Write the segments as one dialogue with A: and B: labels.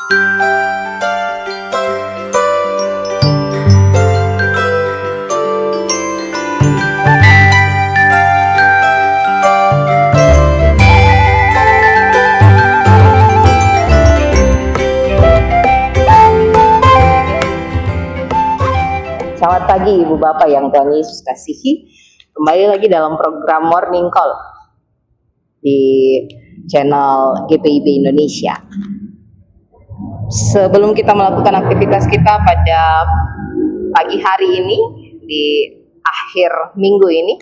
A: Selamat pagi Ibu Bapak yang Tuhan Yesus kasihi. Kembali lagi dalam program Morning Call di channel GPIB Indonesia. Sebelum kita melakukan aktivitas kita pada pagi hari ini, di akhir minggu ini,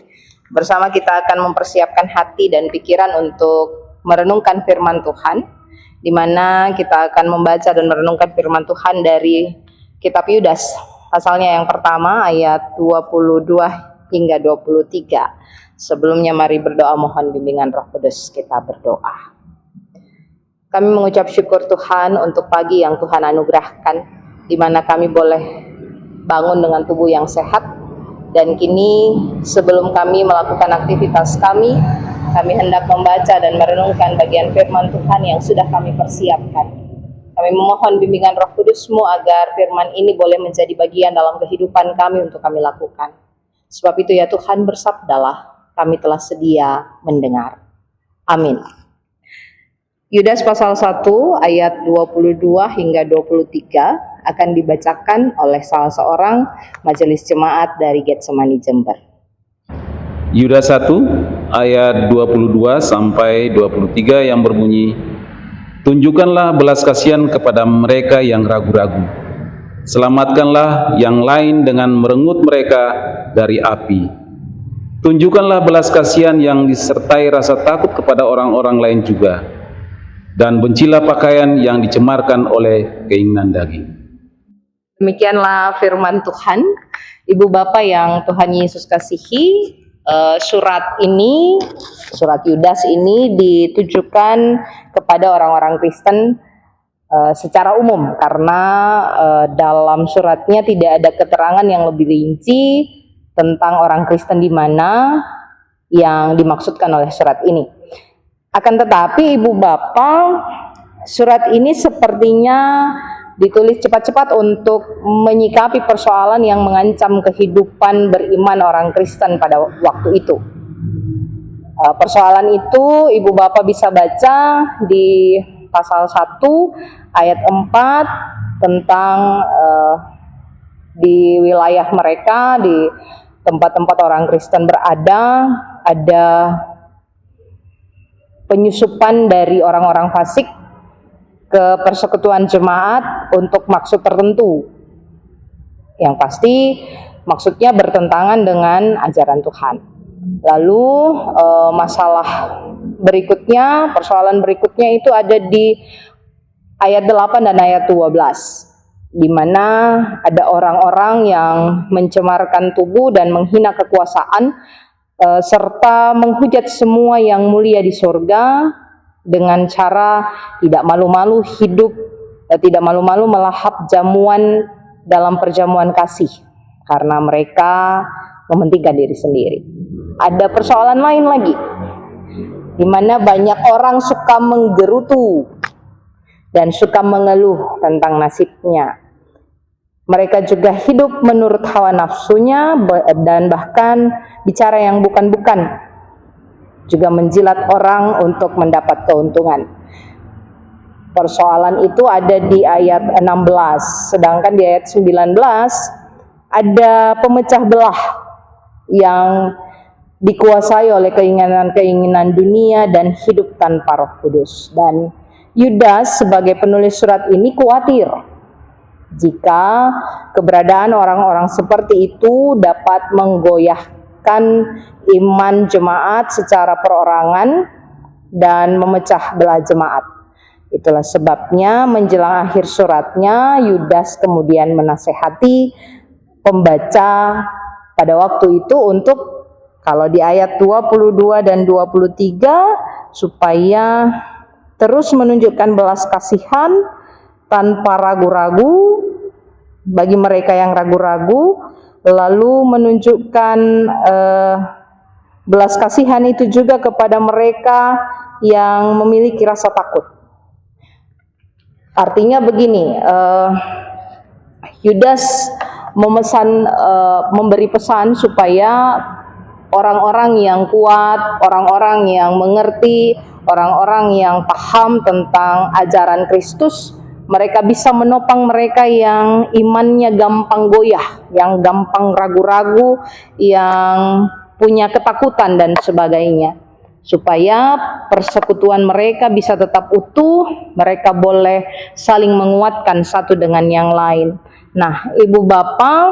A: bersama kita akan mempersiapkan hati dan pikiran untuk merenungkan firman Tuhan, di mana kita akan membaca dan merenungkan firman Tuhan dari kitab Yudas. Pasalnya yang pertama ayat 22 hingga 23. Sebelumnya mari berdoa mohon bimbingan Roh Kudus. Kita berdoa. Kami mengucap syukur Tuhan untuk pagi yang Tuhan anugerahkan, di mana kami boleh bangun dengan tubuh yang sehat. Dan kini sebelum kami melakukan aktivitas kami hendak membaca dan merenungkan bagian firman Tuhan yang sudah kami persiapkan. Kami memohon bimbingan Roh Kudus-Mu agar firman ini boleh menjadi bagian dalam kehidupan kami untuk kami lakukan. Sebab itu ya Tuhan, bersabdalah, kami telah sedia mendengar. Amin. Yudas pasal 1 ayat 22 hingga 23 akan dibacakan oleh salah seorang majelis jemaat dari Getsemani Jember.
B: Yudas 1 ayat 22 sampai 23 yang berbunyi, tunjukkanlah belas kasihan kepada mereka yang ragu-ragu. Selamatkanlah yang lain dengan merenggut mereka dari api. Tunjukkanlah belas kasihan yang disertai rasa takut kepada orang-orang lain juga. Dan bencilah pakaian yang dicemarkan oleh keinginan daging.
A: Demikianlah firman Tuhan. Ibu Bapak yang Tuhan Yesus kasihi, surat Yudas ini ditujukan kepada orang-orang Kristen secara umum, karena dalam suratnya tidak ada keterangan yang lebih rinci tentang orang Kristen di mana yang dimaksudkan oleh surat ini. Akan tetapi Ibu Bapak, surat ini sepertinya ditulis cepat-cepat untuk menyikapi persoalan yang mengancam kehidupan beriman orang Kristen pada waktu itu. Persoalan itu Ibu Bapak bisa baca di pasal 1 ayat 4 tentang di wilayah mereka, di tempat-tempat orang Kristen berada, ada penyusupan dari orang-orang fasik ke persekutuan jemaat untuk maksud tertentu. Yang pasti maksudnya bertentangan dengan ajaran Tuhan. Lalu persoalan berikutnya itu ada di ayat 8 dan ayat 12, di mana ada orang-orang yang mencemarkan tubuh dan menghina kekuasaan, serta menghujat semua yang mulia di surga dengan cara tidak malu-malu melahap jamuan dalam perjamuan kasih, karena mereka mementingkan diri sendiri. Ada persoalan lain lagi, di mana banyak orang suka menggerutu dan suka mengeluh tentang nasibnya. Mereka juga hidup menurut hawa nafsunya dan bahkan bicara yang bukan-bukan, juga menjilat orang untuk mendapat keuntungan. Persoalan itu ada di ayat 16, sedangkan di ayat 19 ada pemecah belah yang dikuasai oleh keinginan-keinginan dunia dan hidup tanpa Roh Kudus. Dan Yudas sebagai penulis surat ini khawatir jika keberadaan orang-orang seperti itu dapat menggoyahkan iman jemaat secara perorangan dan memecah belah jemaat. Itulah sebabnya menjelang akhir suratnya, Yudas kemudian menasehati pembaca pada waktu itu untuk, kalau di ayat 22 dan 23, supaya terus menunjukkan belas kasihan tanpa ragu-ragu bagi mereka yang ragu-ragu, lalu menunjukkan belas kasihan itu juga kepada mereka yang memiliki rasa takut. Artinya begini, Yudas memberi pesan supaya orang-orang yang kuat, orang-orang yang mengerti, orang-orang yang paham tentang ajaran Kristus, mereka bisa menopang mereka yang imannya gampang goyah, yang gampang ragu-ragu, yang punya ketakutan dan sebagainya. Supaya persekutuan mereka bisa tetap utuh, mereka boleh saling menguatkan satu dengan yang lain. Nah, Ibu Bapak,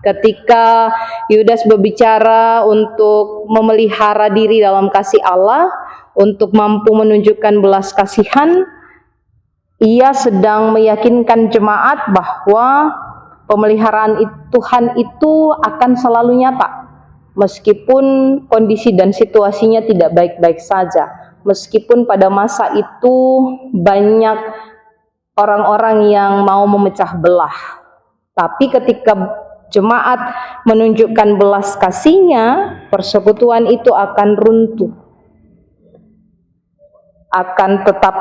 A: ketika Yudas berbicara untuk memelihara diri dalam kasih Allah, untuk mampu menunjukkan belas kasihan, ia sedang meyakinkan jemaat bahwa pemeliharaan Tuhan itu akan selalu nyata. Meskipun kondisi dan situasinya tidak baik-baik saja, meskipun pada masa itu banyak orang-orang yang mau memecah belah, tapi ketika jemaat menunjukkan belas kasihnya, persekutuan itu akan runtuh, akan tetap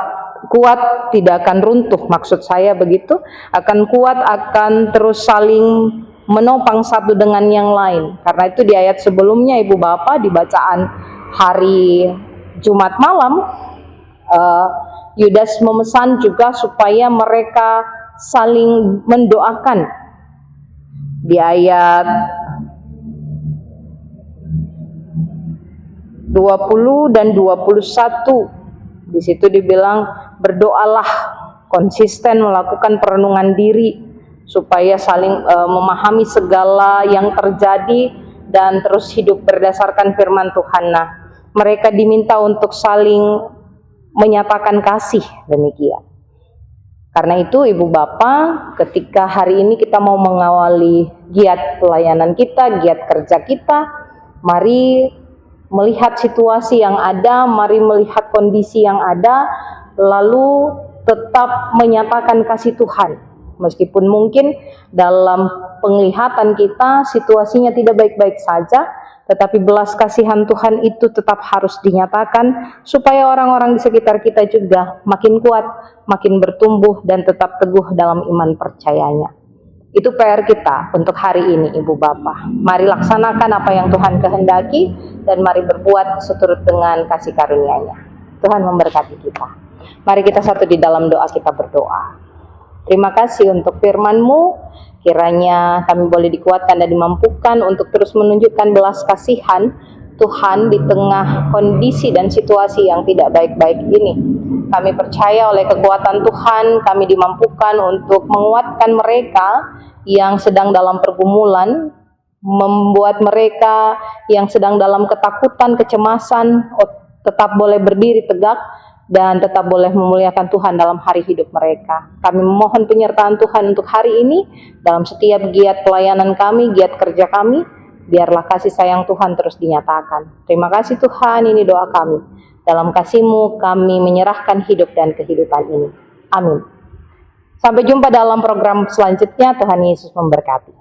A: kuat, tidak akan runtuh, maksud saya begitu, akan kuat, akan terus saling menopang satu dengan yang lain. Karena itu di ayat sebelumnya Ibu Bapak, di bacaan hari Jumat malam, Yudas memesan juga supaya mereka saling mendoakan. Di ayat 20 dan 21, di situ dibilang berdoalah, konsisten melakukan perenungan diri supaya saling memahami segala yang terjadi dan terus hidup berdasarkan firman Tuhan. Nah, mereka diminta untuk saling menyatakan kasih, demikian. Karena itu Ibu Bapak, ketika hari ini kita mau mengawali giat pelayanan kita, giat kerja kita, mari melihat situasi yang ada, mari melihat kondisi yang ada, lalu tetap menyatakan kasih Tuhan. Meskipun mungkin dalam penglihatan kita situasinya tidak baik-baik saja, tetapi belas kasihan Tuhan itu tetap harus dinyatakan supaya orang-orang di sekitar kita juga makin kuat, makin bertumbuh dan tetap teguh dalam iman percayanya. Itu PR kita untuk hari ini, Ibu Bapak. Mari laksanakan apa yang Tuhan kehendaki dan mari berbuat seturut dengan kasih karunia-Nya. Tuhan memberkati kita. Mari kita satu di dalam doa, kita berdoa. Terima kasih untuk firman-Mu, kiranya kami boleh dikuatkan dan dimampukan untuk terus menunjukkan belas kasihan Tuhan di tengah kondisi dan situasi yang tidak baik-baik ini. Kami percaya oleh kekuatan Tuhan, kami dimampukan untuk menguatkan mereka yang sedang dalam pergumulan, membuat mereka yang sedang dalam ketakutan, kecemasan, tetap boleh berdiri tegak, dan tetap boleh memuliakan Tuhan dalam hari hidup mereka. Kami memohon penyertaan Tuhan untuk hari ini, dalam setiap giat pelayanan kami, giat kerja kami, biarlah kasih sayang Tuhan terus dinyatakan. Terima kasih Tuhan, ini doa kami. Dalam kasih-Mu kami menyerahkan hidup dan kehidupan ini. Amin. Sampai jumpa dalam program selanjutnya. Tuhan Yesus memberkati.